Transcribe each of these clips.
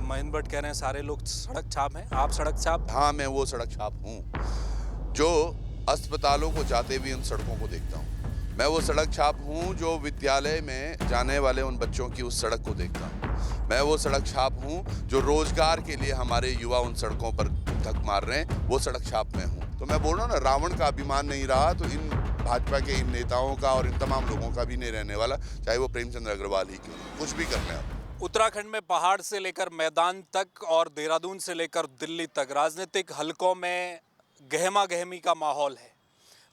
महेंद्र भट्ट कह रहे हैं सारे लोग सड़क छाप हैं, आप सड़क छाप? हाँ, मैं वो सड़क छाप हूँ जो अस्पतालों को जाते भी उन सड़कों को देखता हूँ। मैं वो सड़क छाप हूँ जो विद्यालय में जाने वाले उन बच्चों की उस सड़क को देखता हूँ। मैं वो सड़क छाप हूँ जो रोजगार के लिए हमारे युवा उन सड़कों पर धक मार रहे हैं, वो सड़क छाप में हूँ। तो मैं बोल रहा हूँ ना, रावण का अभिमान नहीं रहा तो इन भाजपा के इन नेताओं का और इन तमाम लोगों का भी नहीं रहने वाला, चाहे वो प्रेमचंद अग्रवाल ही क्यों नहीं, कुछ भी कर लें आप। उत्तराखंड में पहाड़ से लेकर मैदान तक और देहरादून से लेकर दिल्ली तक राजनीतिक हलकों में गहमा गहमी का माहौल है।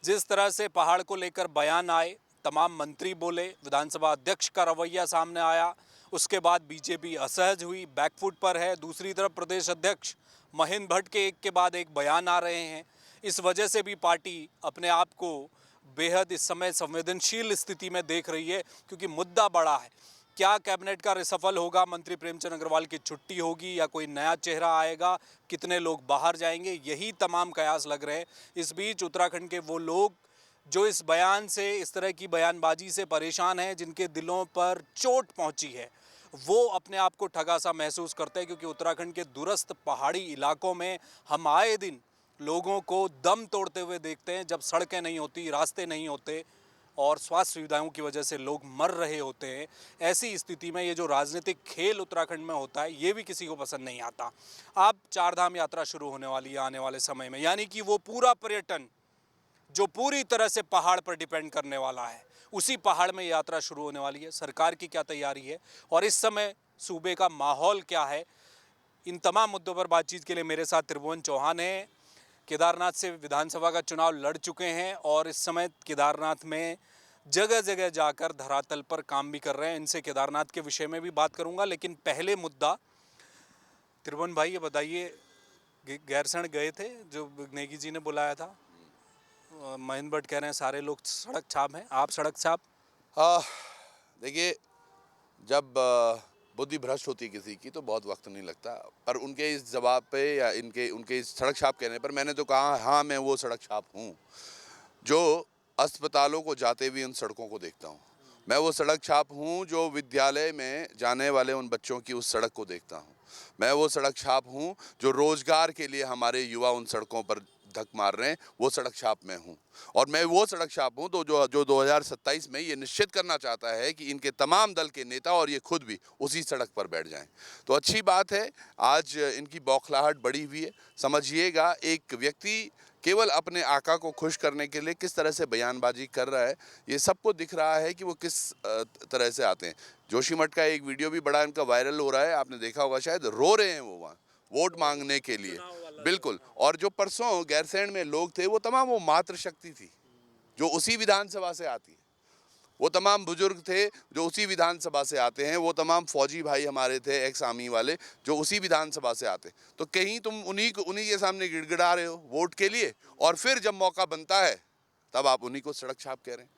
जिस तरह से पहाड़ को लेकर बयान आए, तमाम मंत्री बोले, विधानसभा अध्यक्ष का रवैया सामने आया, उसके बाद बीजेपी असहज हुई, बैकफुट पर है। दूसरी तरफ प्रदेश अध्यक्ष महेंद्र भट्ट के एक के बाद एक बयान आ रहे हैं। इस वजह से भी पार्टी अपने आप को बेहद इस समय संवेदनशील स्थिति में देख रही है, क्योंकि मुद्दा बड़ा है। क्या कैबिनेट का रिसफल होगा, मंत्री प्रेमचंद अग्रवाल की छुट्टी होगी या कोई नया चेहरा आएगा, कितने लोग बाहर जाएंगे, यही तमाम कयास लग रहे हैं। इस बीच उत्तराखंड के वो लोग जो इस बयान से, इस तरह की बयानबाजी से परेशान हैं, जिनके दिलों पर चोट पहुंची है, वो अपने आप को ठगा सा महसूस करते हैं, क्योंकि उत्तराखंड के दूरस्थ पहाड़ी इलाकों में हम आए दिन लोगों को दम तोड़ते हुए देखते हैं, जब सड़कें नहीं होती, रास्ते नहीं होते और स्वास्थ्य सुविधाओं की वजह से लोग मर रहे होते हैं। ऐसी स्थिति में ये जो राजनीतिक खेल उत्तराखंड में होता है, ये भी किसी को पसंद नहीं आता। अब चारधाम यात्रा शुरू होने वाली है आने वाले समय में, यानी कि वो पूरा पर्यटन जो पूरी तरह से पहाड़ पर डिपेंड करने वाला है, उसी पहाड़ में यात्रा शुरू होने वाली है। सरकार की क्या तैयारी है और इस समय सूबे का माहौल क्या है, इन तमाम मुद्दों पर बातचीत के लिए मेरे साथ त्रिभुवन चौहान हैं। केदारनाथ से विधानसभा का चुनाव लड़ चुके हैं और इस समय केदारनाथ में जगह जगह जाकर धरातल पर काम भी कर रहे हैं। इनसे केदारनाथ के विषय में भी बात करूंगा, लेकिन पहले मुद्दा, त्रिभुवन भाई ये बताइए, गैरसैंण गए थे जो नेगी जी ने बुलाया था? महेंद्र भट्ट कह रहे हैं सारे लोग सड़क छाप हैं, आप सड़क छाप? देखिए, जब बुद्धि भ्रष्ट होती है किसी की तो बहुत वक्त नहीं लगता, पर उनके इस जवाब पे या उनके इस सड़क छाप कहने पर मैंने तो कहा, हाँ मैं वो सड़क छाप हूँ जो अस्पतालों को जाते हुए उन सड़कों को देखता हूँ। मैं वो सड़क छाप हूँ जो विद्यालय में जाने वाले उन बच्चों की उस सड़क को देखता हूँ। मैं वो सड़क छाप हूँ जो रोजगार के लिए हमारे युवा उन सड़कों पर धक मार रहे हैं, वो सड़क छाप में हूँ। और मैं वो सड़क छाप हूँ तो जो 2027 में ये निश्चित करना चाहता है कि इनके तमाम दल के नेता और ये खुद भी उसी सड़क पर बैठ जाएं। तो अच्छी बात है, आज इनकी बौखलाहट बढ़ी हुई है। समझिएगा, एक व्यक्ति केवल अपने आका को खुश करने के लिए किस तरह से बयानबाजी कर रहा है, ये सबको दिख रहा है कि वो किस तरह से आते हैं। जोशीमठ का एक वीडियो भी बड़ा इनका वायरल हो रहा है, आपने देखा होगा शायद, रो रहे हैं वो वहाँ वोट मांगने के लिए। बिल्कुल। और जो परसों गैरसैंण में लोग थे, वो तमाम वो मातृशक्ति थी जो उसी विधानसभा से आती है। वो तमाम बुजुर्ग थे जो उसी विधानसभा से आते हैं। वो तमाम फौजी भाई हमारे थे, एक्स आर्मी वाले, जो उसी विधानसभा से आते। तो कहीं तुम उन्हीं के सामने गिड़गिड़ा रहे हो वोट के लिए, और फिर जब मौका बनता है तब आप उन्हीं को सड़क छाप कह रहे हैं।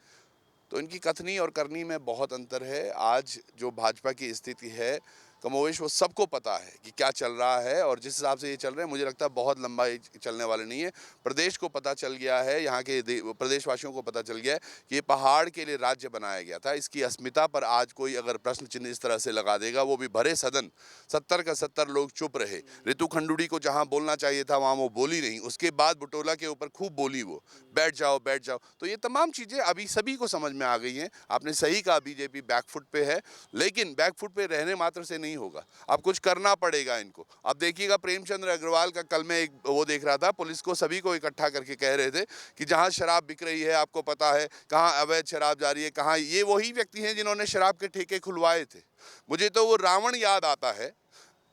तो इनकी कथनी और करनी में बहुत अंतर है। आज जो भाजपा की स्थिति है, कमोवेश वो सबको पता है कि क्या चल रहा है, और जिस हिसाब से ये चल रहे हैं, मुझे लगता है बहुत लंबा ये चलने वाले नहीं है। प्रदेश को पता चल गया है, यहाँ के प्रदेशवासियों को पता चल गया है कि ये पहाड़ के लिए राज्य बनाया गया था। इसकी अस्मिता पर आज कोई अगर प्रश्न चिन्ह इस तरह से लगा देगा, वो भी भरे सदन, 70 का 70 लोग चुप रहे। ऋतु खंडूड़ी को जहाँ बोलना चाहिए था वहाँ वो बोली नहीं, उसके बाद बुटोला के ऊपर खूब बोली वो, बैठ जाओ बैठ जाओ। तो ये तमाम चीज़ें अभी सभी को समझ में आ गई हैं। आपने सही कहा, बीजेपी बैकफुट पे है, लेकिन बैकफुट पे रहने मात्र से नहीं होगा, अब कुछ करना पड़ेगा इनको। अब देखिएगा, प्रेमचंद अग्रवाल का कल मैं एक वो देख रहा था, पुलिस को सभी को इकट्ठा करके कह रहे थे कि जहां शराब बिक रही है, आपको पता है कहां अवैध शराब जारी है, कहां। ये वही व्यक्ति हैं जिन्होंने शराब के ठेके खुलवाए थे। मुझे तो वो रावण याद आता है,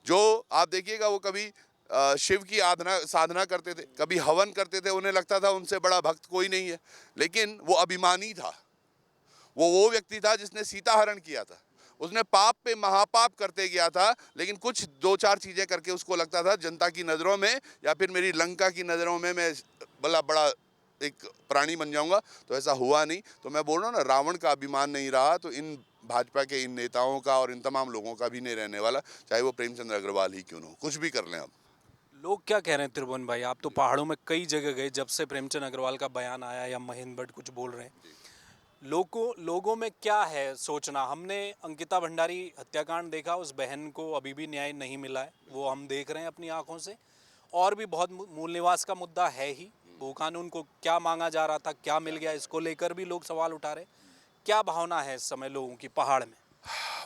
जो आप देखिएगा वो कभी शिव की साधना करते थे, कभी हवन करते थे, उन्हें लगता था उनसे बड़ा भक्त कोई नहीं है, लेकिन वो अभिमानी था। वो व्यक्ति था जिसने सीता हरण किया था। उसने पाप पे महापाप करते गया था, लेकिन कुछ 2-4 चीज़ें करके उसको लगता था जनता की नज़रों में या फिर मेरी लंका की नज़रों में मैं बड़ा एक प्राणी बन जाऊंगा। तो ऐसा हुआ नहीं। तो मैं बोल रहा हूँ ना, रावण का अभिमान नहीं रहा तो इन भाजपा के इन नेताओं का और इन तमाम लोगों का भी नहीं रहने वाला, चाहे वो प्रेमचंद अग्रवाल ही क्यों न हो, कुछ भी कर लें। अब लोग क्या कह रहे हैं त्रिभुवन भाई, आप तो पहाड़ों में कई जगह गए जब से प्रेमचंद अग्रवाल का बयान आया या महेंद्र भट्ट कुछ बोल रहे हैं, लोगों में क्या है सोचना? हमने अंकिता भंडारी हत्याकांड देखा, उस बहन को अभी भी न्याय नहीं मिला है, वो हम देख रहे हैं अपनी आंखों से। और भी बहुत मूल निवास का मुद्दा है ही, वो कानून को क्या मांगा जा रहा था, क्या मिल गया, इसको लेकर भी लोग सवाल उठा रहे। क्या भावना है इस समय लोगों की पहाड़ में?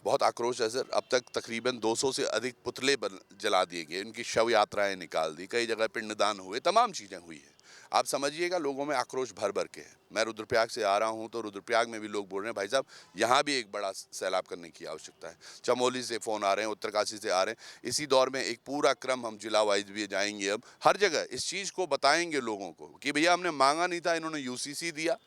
बहुत आक्रोश है सर। अब तक तकरीबन 200 से अधिक पुतले जला दिए गए, उनकी शव यात्राएं निकाल दी, कई जगह पिंडदान हुए, तमाम चीज़ें हुई हैं। आप समझिएगा लोगों में आक्रोश भर भर के है। मैं रुद्रप्रयाग से आ रहा हूं तो रुद्रप्रयाग में भी लोग बोल रहे हैं भाई साहब यहाँ भी एक बड़ा सैलाब करने की आवश्यकता है। चमोली से फ़ोन आ रहे हैं, उत्तरकाशी से आ रहे हैं। इसी दौर में एक पूरा क्रम हम जिला वाइज भी जाएंगे, अब हर जगह इस चीज़ को बताएंगे लोगों को कि भैया हमने मांगा नहीं था, इन्होंने यूसीसी दिया।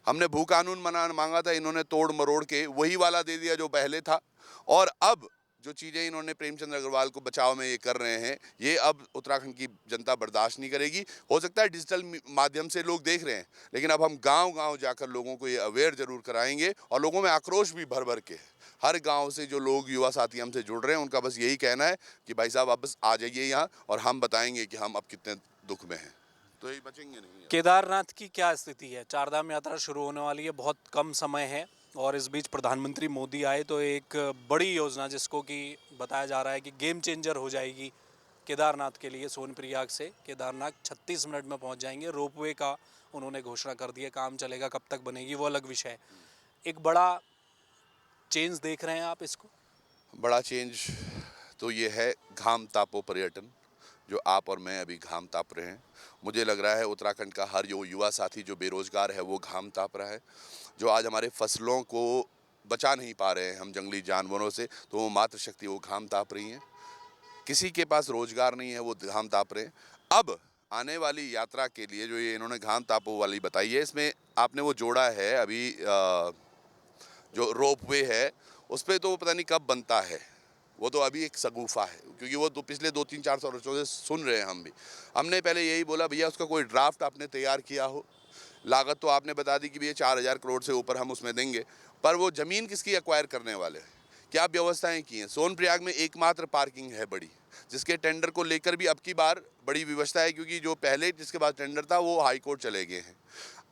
हमने भू कानून मांगा था, इन्होंने तोड़ मरोड़ के वही वाला दे दिया जो पहले था। और अब जो चीज़ें इन्होंने प्रेमचंद अग्रवाल को बचाव में ये कर रहे हैं, ये अब उत्तराखंड की जनता बर्दाश्त नहीं करेगी। हो सकता है डिजिटल माध्यम से लोग देख रहे हैं, लेकिन अब हम गांव-गांव जाकर लोगों को ये अवेयर जरूर कराएंगे। और लोगों में आक्रोश भी भर भर के है। हर गांव से जो लोग युवा साथी हमसे जुड़ रहे हैं, उनका बस यही कहना है कि भाई साहब आप बस आ जाइए यहाँ और हम बताएंगे कि हम अब कितने दुख में हैं, तो ये बचेंगे नहीं। केदारनाथ की क्या स्थिति है? चारधाम यात्रा शुरू होने वाली है, बहुत कम समय है, और इस बीच प्रधानमंत्री मोदी आए तो एक बड़ी योजना जिसको कि बताया जा रहा है कि गेम चेंजर हो जाएगी केदारनाथ के लिए। सोनप्रयाग से केदारनाथ 36 मिनट में पहुंच जाएंगे। रोपवे का उन्होंने घोषणा कर दी है, काम चलेगा, कब तक बनेगी वो अलग विषय है। एक बड़ा चेंज देख रहे हैं आप इसको? बड़ा चेंज तो ये है घाम तापो पर्यटन, जो आप और मैं अभी घाम ताप रहे हैं। मुझे लग रहा है उत्तराखंड का हर जो युवा साथी जो बेरोजगार है वो घाम ताप रहा है। जो आज हमारे फसलों को बचा नहीं पा रहे हैं हम जंगली जानवरों से, तो वो मातृशक्ति वो घाम ताप रही हैं। किसी के पास रोजगार नहीं है, वो घाम ताप रहे हैं। अब आने वाली यात्रा के लिए जो ये इन्होंने घाम तापो वाली बताई है, इसमें आपने वो जोड़ा है अभी जो रोपवे है उस पर तो पता नहीं कब बनता है, वो तो अभी एक शगुफा है, क्योंकि वो तो पिछले 2-3-4 वर्षों से सुन रहे हैं हम भी। हमने पहले यही बोला भैया उसका कोई ड्राफ्ट आपने तैयार किया हो, लागत तो आपने बता दी कि भैया 4,000 करोड़ से ऊपर हम उसमें देंगे, पर वो ज़मीन किसकी एक्वायर करने वाले हैं, क्या व्यवस्थाएं की हैं? सोनप्रयाग में एकमात्र पार्किंग है बड़ी, जिसके टेंडर को लेकर भी अब की बार बड़ी व्यवस्था है, क्योंकि जो पहले जिसके पास टेंडर था वो हाई कोर्ट चले गए हैं।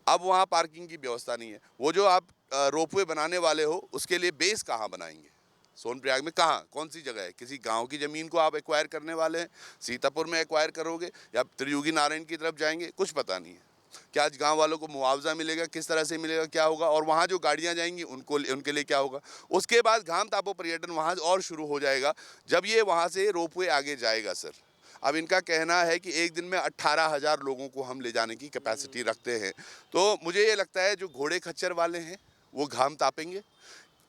अब वहाँ पार्किंग की व्यवस्था नहीं है। वो जो आप रोपवे बनाने वाले हो उसके लिए बेस कहाँ बनाएंगे? सोनप्रयाग में कहाँ, कौन सी जगह है? किसी गांव की ज़मीन को आप एक्वायर करने वाले हैं? सीतापुर में एक्वायर करोगे या त्रियुगी नारायण की तरफ जाएंगे? कुछ पता नहीं है। क्या आज गांव वालों को मुआवजा मिलेगा, किस तरह से मिलेगा, क्या होगा? और वहाँ जो गाड़ियाँ जाएंगी उनके लिए क्या होगा? उसके बाद घाम तापो पर्यटन वहाँ और शुरू हो जाएगा जब ये वहाँ से रोपवे आगे जाएगा सर। अब इनका कहना है कि एक दिन में 18,000 लोगों को हम ले जाने की कैपेसिटी रखते हैं। तो मुझे ये लगता है जो घोड़े खच्चर वाले हैं वो घाम तापेंगे,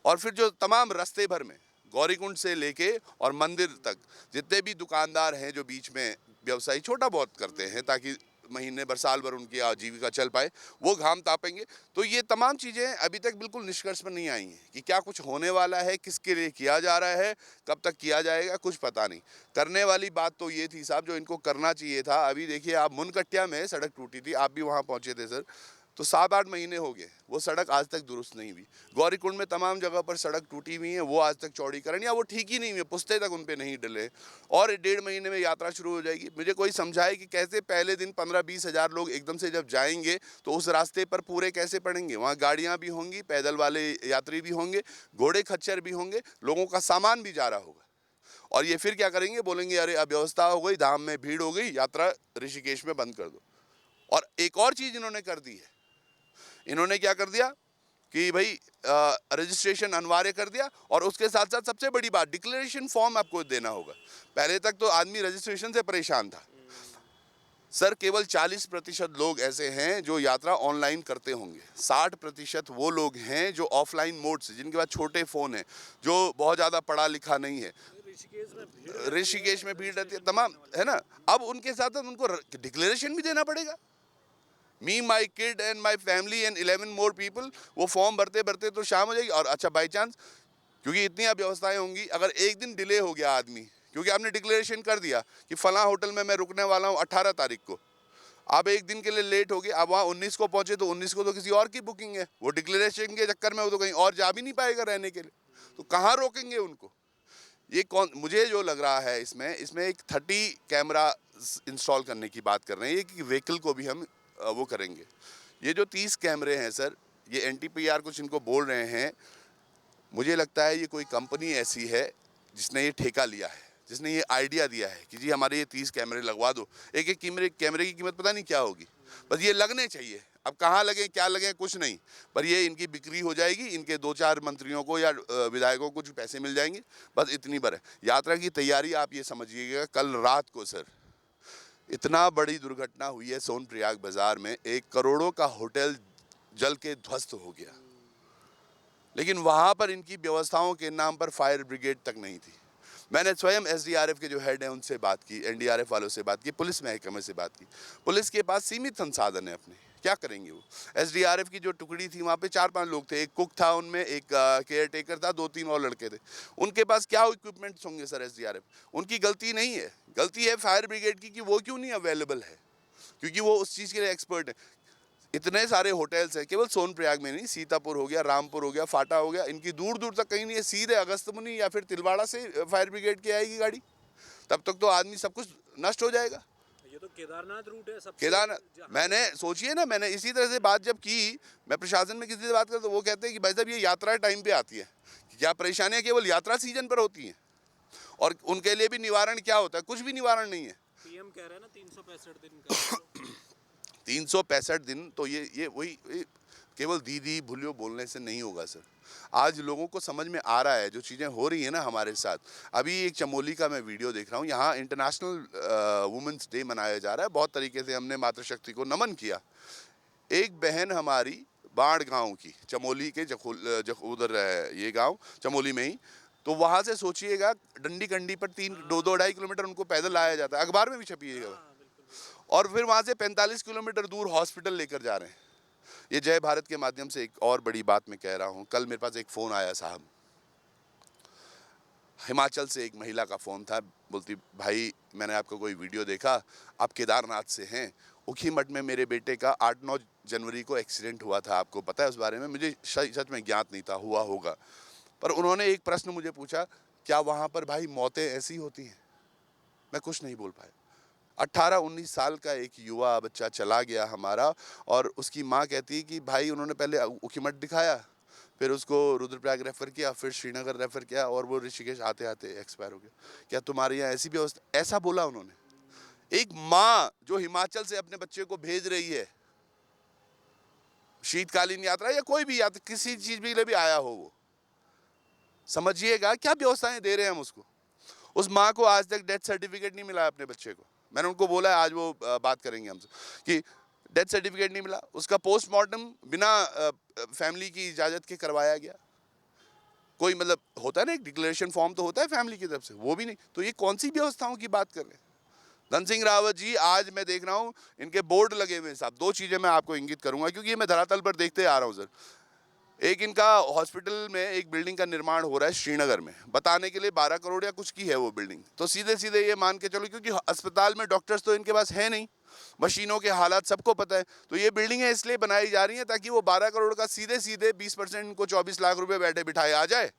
और फिर जो तमाम रास्ते भर में गौरीकुंड से लेके और मंदिर तक जितने भी दुकानदार हैं जो बीच में व्यवसायी छोटा बहुत करते हैं ताकि महीने भर साल भर उनकी आजीविका चल पाए, वो घाम तापेंगे। तो ये तमाम चीज़ें अभी तक बिल्कुल निष्कर्ष पर नहीं आई हैं कि क्या कुछ होने वाला है, किसके लिए किया जा रहा है, कब तक किया जाएगा, कुछ पता नहीं। करने वाली बात तो ये थी साहब जो इनको करना चाहिए था। अभी देखिए आप मुनकट्टिया में सड़क टूटी थी, आप भी वहाँ पहुँचे थे सर, तो 7-8 महीने हो गए, वो सड़क आज तक दुरुस्त नहीं हुई। गौरीकुंड में तमाम जगह पर सड़क टूटी हुई है, वो आज तक चौड़ीकरण या वो ठीक ही नहीं हुई, पुश्ते तक उन पे नहीं डले, और 1.5 महीने में यात्रा शुरू हो जाएगी। मुझे कोई समझाए कि कैसे पहले दिन 15-20 हज़ार लोग एकदम से जब जाएंगे तो उस रास्ते पर पूरे कैसे पड़ेंगे? वहाँ गाड़ियाँ भी होंगी, पैदल वाले यात्री भी होंगे, घोड़े खच्चर भी होंगे, लोगों का सामान भी जा रहा होगा। और ये फिर क्या करेंगे? बोलेंगे अरे अव्यवस्था हो गई, धाम में भीड़ हो गई, यात्रा ऋषिकेश में बंद कर दो। और एक और चीज़ इन्होंने कर दी है, इन्होंने क्या कर दिया कि भाई रजिस्ट्रेशन अनिवार्य कर दिया, और उसके साथ साथ सबसे बड़ी बात डिक्लेरेशन फॉर्म आपको देना होगा। पहले तक तो आदमी रजिस्ट्रेशन से परेशान था सर, केवल 40% लोग ऐसे हैं जो यात्रा ऑनलाइन करते होंगे, 60% वो लोग हैं जो ऑफलाइन मोड से, जिनके पास छोटे फ़ोन हैं, जो बहुत ज़्यादा पढ़ा लिखा नहीं है। ऋषिकेश में भीड़ रहती है तमाम, है ना? अब उनके साथ साथ उनको डिक्लेरेशन भी देना पड़ेगा। Me my kid and my family and 11 more people, वो फॉर्म भरते भरते तो शाम हो जाएगी। और अच्छा बाई चांस, क्योंकि इतनी अव्यवस्थाएं होंगी, अगर एक दिन डिले हो गया आदमी, क्योंकि आपने डिक्लेरेशन कर दिया कि फलां होटल में मैं रुकने वाला हूँ 18 तारीख को, आप एक दिन के लिए लेट हो गए, अब वहाँ 19 को पहुँचे तो 19 को तो किसी और की बुकिंग है, वो डिक्लेरेशन के चक्कर में वो तो कहीं और जा भी नहीं पाएगा रहने के लिए, तो कहाँ रोकेंगे उनको? ये कौन, मुझे जो लग रहा है इसमें एक 30 कैमरा इंस्टॉल करने की बात कर रहे हैं, ये कि व्हीकल को भी हम वो करेंगे। ये जो 30 कैमरे हैं सर, ये NTPR कुछ इनको बोल रहे हैं, मुझे लगता है ये कोई कंपनी ऐसी है जिसने ये ठेका लिया है, जिसने ये आइडिया दिया है कि जी हमारे ये 30 कैमरे लगवा दो। एक एक कैमरे की कीमत पता नहीं क्या होगी, बस ये लगने चाहिए। अब कहाँ लगे क्या लगे कुछ नहीं, पर ये इनकी बिक्री हो जाएगी, इनके 2-4 मंत्रियों को या विधायकों को कुछ पैसे मिल जाएंगे, बस इतनी बार है। यात्रा की तैयारी आप ये समझिएगा, कल रात को सर इतना बड़ी दुर्घटना हुई है सोनप्रयाग बाजार में, 1 करोड़ों का होटल जल के ध्वस्त हो गया, लेकिन वहाँ पर इनकी व्यवस्थाओं के नाम पर फायर ब्रिगेड तक नहीं थी। मैंने स्वयं SDRF के जो हेड हैं उनसे बात की, NDRF वालों से बात की, पुलिस महकमे से बात की। पुलिस के पास सीमित संसाधन है अपने, क्या करेंगे वो। SDRF की जो टुकड़ी थी वहाँ पे 4-5 लोग थे, एक कुक था उनमें, एक केयर टेकर था, 2-3 और लड़के थे। उनके पास क्या इक्विपमेंट्स होंगे सर SDRF? उनकी गलती नहीं है, गलती है फायर ब्रिगेड की कि वो क्यों नहीं अवेलेबल है, क्योंकि वो उस चीज़ के लिए एक्सपर्ट है। इतने सारे होटल्स हैं, केवल सोनप्रयाग में नहीं, सीतापुर हो गया, रामपुर हो गया, फाटा हो गया, इनकी दूर दूर तक कहीं नहीं है, सीधे अगस्त्यमुनि या फिर तिलवाड़ा से फायर ब्रिगेड की आएगी गाड़ी, तब तक तो आदमी सब कुछ नष्ट हो जाएगा। ये तो केदारनाथ रूट है सबसे। केदारनाथ, मैंने सोचिए ना, मैंने इसी तरह से बात जब की, मैं प्रशासन में किसी से बात करता तो वो कहते हैं कि भाई साहब ये यात्रा टाइम पे आती है, क्या परेशानियाँ केवल यात्रा सीजन पर होती हैं, और उनके लिए भी निवारण क्या होता है? कुछ भी निवारण नहीं है। PM कह रहे हैं ना 365 दिन का 365 दिन, तो ये वही केवल दीदी भूलियो बोलने से नहीं होगा सर। आज लोगों को समझ में आ रहा है जो चीज़ें हो रही है ना हमारे साथ। अभी एक चमोली का मैं वीडियो देख रहा हूँ, यहाँ इंटरनेशनल वुमेंस डे मनाया जा रहा है, बहुत तरीके से हमने मातृशक्ति को नमन किया। एक बहन हमारी बाढ़ गांव की, चमोली के उधर है ये गांव, चमोली में ही, तो वहाँ से सोचिएगा डंडी कंडी पर 2-2.5 किलोमीटर उनको पैदल लाया जाता है, अखबार में भी छपिएगा, और फिर वहाँ से 45 किलोमीटर दूर हॉस्पिटल लेकर जा रहे हैं। ये जय भारत के माध्यम से एक और बड़ी बात मैं कह रहा हूँ, कल मेरे पास एक फ़ोन आया साहब, हिमाचल से एक महिला का फ़ोन था, बोलती भाई मैंने आपका कोई वीडियो देखा, आप केदारनाथ से हैं, ऊखीमठ में मेरे बेटे का 8-9 जनवरी को एक्सीडेंट हुआ था, आपको पता है उस बारे में? मुझे सच में ज्ञात नहीं था, हुआ होगा, पर उन्होंने एक प्रश्न मुझे पूछा, क्या वहाँ पर भाई मौतें ऐसी होती हैं? मैं कुछ नहीं बोल पाया। 18-19 साल का एक युवा बच्चा चला गया हमारा, और उसकी माँ कहती है कि भाई उन्होंने पहले ऊखीमठ दिखाया, फिर उसको रुद्रप्रयाग रेफ़र किया, फिर श्रीनगर रेफ़र किया, और वो ऋषिकेश आते आते एक्सपायर हो गया। क्या तुम्हारे यहाँ ऐसी व्यवस्था? ऐसा बोला उन्होंने। एक माँ जो हिमाचल से अपने बच्चे को भेज रही है, शीतकालीन यात्रा या कोई भी यात्रा, किसी चीज़ के लिए भी आया हो, वो समझिएगा क्या व्यवस्थाएं दे रहे हैं हम उसको। उस माँ को आज तक डेथ सर्टिफिकेट नहीं मिला है अपने बच्चे को। मैंने उनको बोला है, आज वो बात करेंगे हमसे, कि डेथ सर्टिफिकेट नहीं मिला, उसका पोस्टमार्टम बिना फैमिली की इजाज़त के करवाया गया। कोई मतलब होता है ना, एक डिक्लेरेशन फॉर्म तो होता है फैमिली की तरफ से, वो भी नहीं। तो ये कौन सी व्यवस्थाओं की बात कर रहे हैं? धन सिंह रावत जी, आज मैं देख रहा हूँ इनके बोर्ड लगे हुए हैं साहब। 2 चीज़ें मैं आपको इंगित करूँगा, क्योंकि ये मैं धरातल पर देखते आ रहा हूँ सर। एक इनका हॉस्पिटल में एक बिल्डिंग का निर्माण हो रहा है श्रीनगर में, बताने के लिए 12 करोड़ या कुछ की है वो बिल्डिंग, तो सीधे सीधे ये मान के चलो, क्योंकि अस्पताल में डॉक्टर्स तो इनके पास है नहीं, मशीनों के हालात सबको पता है, तो ये बिल्डिंगें इसलिए बनाई जा रही हैं ताकि वो 12 करोड़ का सीधे सीधे 20% इनको 24 लाख रुपए बैठे बिठाए आ जाए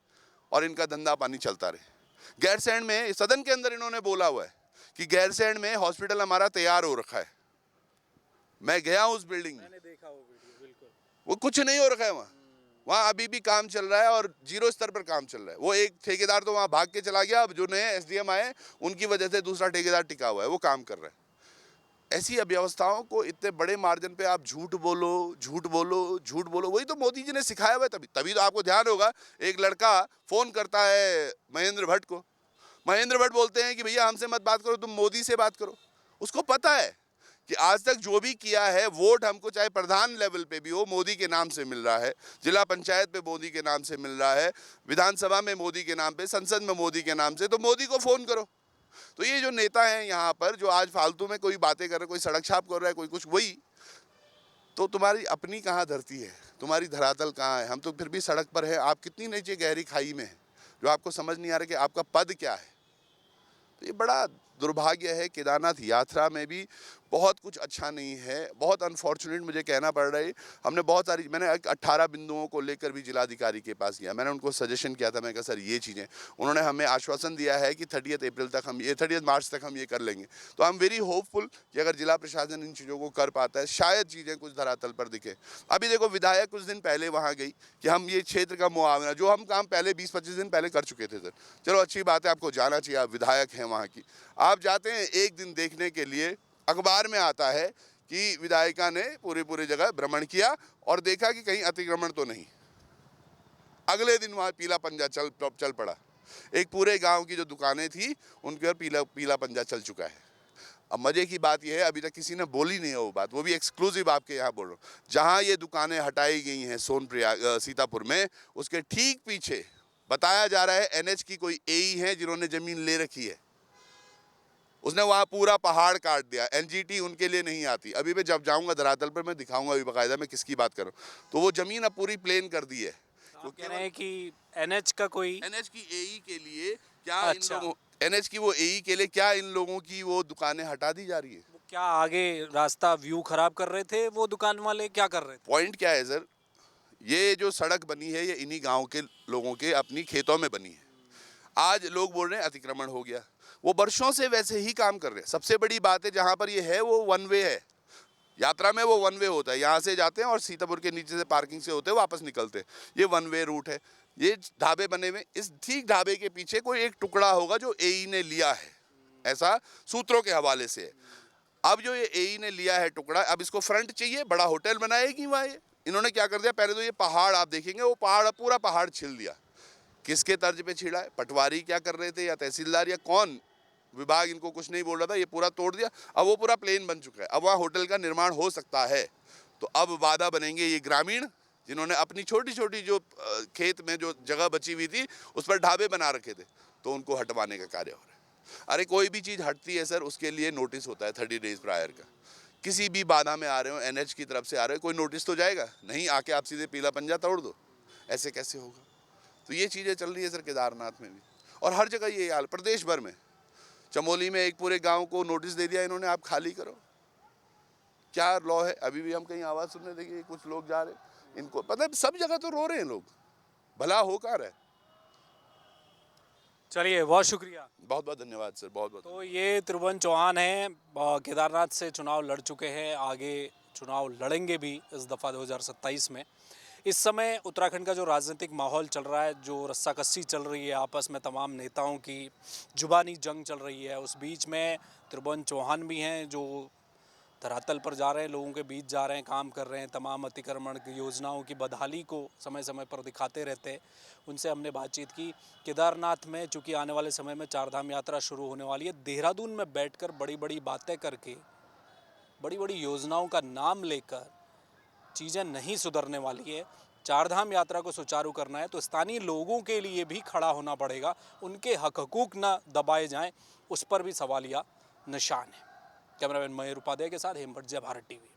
और इनका धंधा पानी चलता रहे। गैरसैंण में सदन के अंदर इन्होंने बोला हुआ है कि गैरसैंण में हॉस्पिटल हमारा तैयार हो रखा है। मैं गया उस बिल्डिंग में, मैंने देखा वो वीडियो, बिल्कुल वो कुछ नहीं हो रखा है वहाँ अभी भी काम चल रहा है, और 0 स्तर पर काम चल रहा है। वो एक ठेकेदार तो वहाँ भाग के चला गया, अब जो नए SDM आए उनकी वजह से दूसरा ठेकेदार टिका हुआ है, वो काम कर रहा है। ऐसी अव्यवस्थाओं को इतने बड़े मार्जिन पे आप झूठ बोलो, झूठ बोलो, झूठ बोलो, वही तो मोदी जी ने सिखाया हुआ है। तभी तो आपको ध्यान होगा, एक लड़का फ़ोन करता है महेंद्र भट्ट को, महेंद्र भट्ट बोलते हैं कि भैया हमसे मत बात करो, तुम मोदी से बात करो। उसको पता है कि आज तक जो भी किया है, वोट हमको चाहे प्रधान लेवल पे भी हो मोदी के नाम से मिल रहा है, जिला पंचायत पे मोदी के नाम से मिल रहा है, विधानसभा में मोदी के नाम पे, संसद में मोदी के नाम से, तो मोदी को फ़ोन करो। तो ये जो नेता हैं यहाँ पर, जो आज फालतू में कोई बातें कर रहे, कोई सड़क छाप कर रहा है, कोई कुछ, वही तो तुम्हारी अपनी कहाँ धरती है, तुम्हारी धरातल कहाँ है? हम तो फिर भी सड़क पर है, आप कितनी नीचे गहरी खाई में है, जो आपको समझ नहीं आ रहा कि आपका पद क्या है। तो ये बड़ा दुर्भाग्य है। केदारनाथ यात्रा में भी बहुत कुछ अच्छा नहीं है, बहुत अनफॉर्चुनेट मुझे कहना पड़ रहा है। हमने बहुत सारी, मैंने 18 बिंदुओं को लेकर भी जिलाधिकारी के पास गया, मैंने उनको सजेशन किया था, मैं कहा सर ये चीज़ें, उन्होंने हमें आश्वासन दिया है कि 30 मार्च तक हम ये कर लेंगे। तो आई एम वेरी होपफुल कि अगर जिला प्रशासन इन चीज़ों को कर पाता है, शायद चीज़ें कुछ धरातल पर दिखे। अभी देखो, विधायक कुछ दिन पहले वहाँ गई कि हम ये क्षेत्र का मुआवजा, जो हम काम पहले 20-25 दिन पहले कर चुके थे सर, चलो अच्छी बात है, आपको जाना चाहिए, आप विधायक हैं वहाँ की। आप जाते हैं एक दिन देखने के लिए, अखबार में आता है कि विधायिका ने पूरी जगह भ्रमण किया और देखा कि कहीं अतिक्रमण तो नहीं। अगले दिन वहाँ पीला पंजा चल पड़ा। एक पूरे गांव की जो दुकानें थी उनके ऊपर पीला पंजा चल चुका है। अब मजे की बात यह है, अभी तक किसी ने बोली नहीं है वो बात, वो भी एक्सक्लूसिव आपके यहाँ बोल रहा हूँ। जहाँ ये दुकानें हटाई गई हैं सोनप्रयाग सीतापुर में, उसके ठीक पीछे बताया जा रहा है एनएच की कोई एई है जिन्होंने जमीन ले रखी है, उसने वहाँ पूरा पहाड़ काट दिया। एनजीटी उनके लिए नहीं आती। अभी मैं जब जाऊँगा धरातल पर मैं दिखाऊंगा अभी बाकायदा मैं किसकी बात कर रहा हूँ। तो वो ज़मीन अब पूरी प्लेन कर दी है। तो कह रहे हैं कि एनएच का कोई, एनएच की एई के लिए क्या अच्छा, इन लोगों, एनएच की वो एई के लिए क्या इन लोगों की वो दुकानें हटा दी जा रही है? वो क्या आगे रास्ता व्यू खराब कर रहे थे वो दुकान वाले, क्या कर रहे थे? पॉइंट क्या है सर, ये जो सड़क बनी है ये इन्हीं गाँव के लोगों के अपनी खेतों में बनी है। आज लोग बोल रहे हैं अतिक्रमण हो गया, वो वर्षों से वैसे ही काम कर रहे हैं। सबसे बड़ी बात है, जहाँ पर ये है वो वन वे है, यात्रा में वो वन वे होता है, यहाँ से जाते हैं और सीतापुर के नीचे से पार्किंग से होते हैं वापस निकलते हैं, ये वन वे रूट है। ये ढाबे बने हुए, इस ठीक ढाबे के पीछे कोई एक टुकड़ा होगा जो एई ने लिया है, ऐसा सूत्रों के हवाले से है। अब जो ये एई ने लिया है टुकड़ा, अब इसको फ्रंट चाहिए, बड़ा होटल बनाएगी वहाँ। ये इन्होंने क्या कर दिया, पहले तो ये पहाड़ आप देखेंगे, वो पहाड़ पूरा पहाड़ छील दिया। किसके तर्ज पे छीड़ा है? पटवारी क्या कर रहे थे या तहसीलदार या कौन विभाग इनको कुछ नहीं बोल रहा था, ये पूरा तोड़ दिया। अब वो पूरा प्लेन बन चुका है, अब वहाँ होटल का निर्माण हो सकता है। तो अब वादा बनेंगे ये ग्रामीण जिन्होंने अपनी छोटी छोटी जो खेत में जो जगह बची हुई थी उस पर ढाबे बना रखे थे, तो उनको हटवाने का कार्य हो रहा है। अरे कोई भी चीज़ हटती है सर, उसके लिए नोटिस होता है 30 डेज प्रायर का। किसी भी बाधा में आ रहे हो, एनएच की तरफ से आ रहे हो, कोई नोटिस तो जाएगा नहीं, आके आप सीधे पीला पंजा तोड़ दो, ऐसे कैसे होगा? तो ये चीज़ें चल रही है सर केदारनाथ में भी, और हर जगह ये हाल, प्रदेश भर में। चमोली में एक पूरे गांव को नोटिस दे दिया इन्होंने, आप खाली करो। क्या लॉ है? अभी भी हम कहीं आवाज़ सुनने, देखिए कुछ लोग जा रहे, इनको पता, सब जगह तो रो रहे हैं लोग, भला हो कहाँ रहे। चलिए, बहुत शुक्रिया। बहुत बहुत धन्यवाद सर, बहुत बहुत। तो ये त्रिभुवन चौहान हैं, केदारनाथ से चुनाव लड़ चुके हैं, आगे चुनाव लड़ेंगे भी इस दफ़ा 2027 में। इस समय उत्तराखंड का जो राजनीतिक माहौल चल रहा है, जो रस्साकस्सी चल रही है आपस में, तमाम नेताओं की जुबानी जंग चल रही है, उस बीच में त्रिभुवन चौहान भी हैं जो धरातल पर जा रहे हैं, लोगों के बीच जा रहे हैं, काम कर रहे हैं, तमाम अतिक्रमण की योजनाओं की बदहाली को समय समय पर दिखाते रहते हैं। उनसे हमने बातचीत की। केदारनाथ में चूँकि आने वाले समय में 4 धाम यात्रा शुरू होने वाली है, देहरादून में बैठकर बड़ी बड़ी बातें करके, बड़ी बड़ी योजनाओं का नाम लेकर चीज़ें नहीं सुधरने वाली है। 4 धाम यात्रा को सुचारू करना है तो स्थानीय लोगों के लिए भी खड़ा होना पड़ेगा, उनके हक हकूक न दबाए जाएं, उस पर भी सवालिया निशान है। कैमरामैन मयूर उपाध्याय के साथ हेमंत जय, भारत टीवी।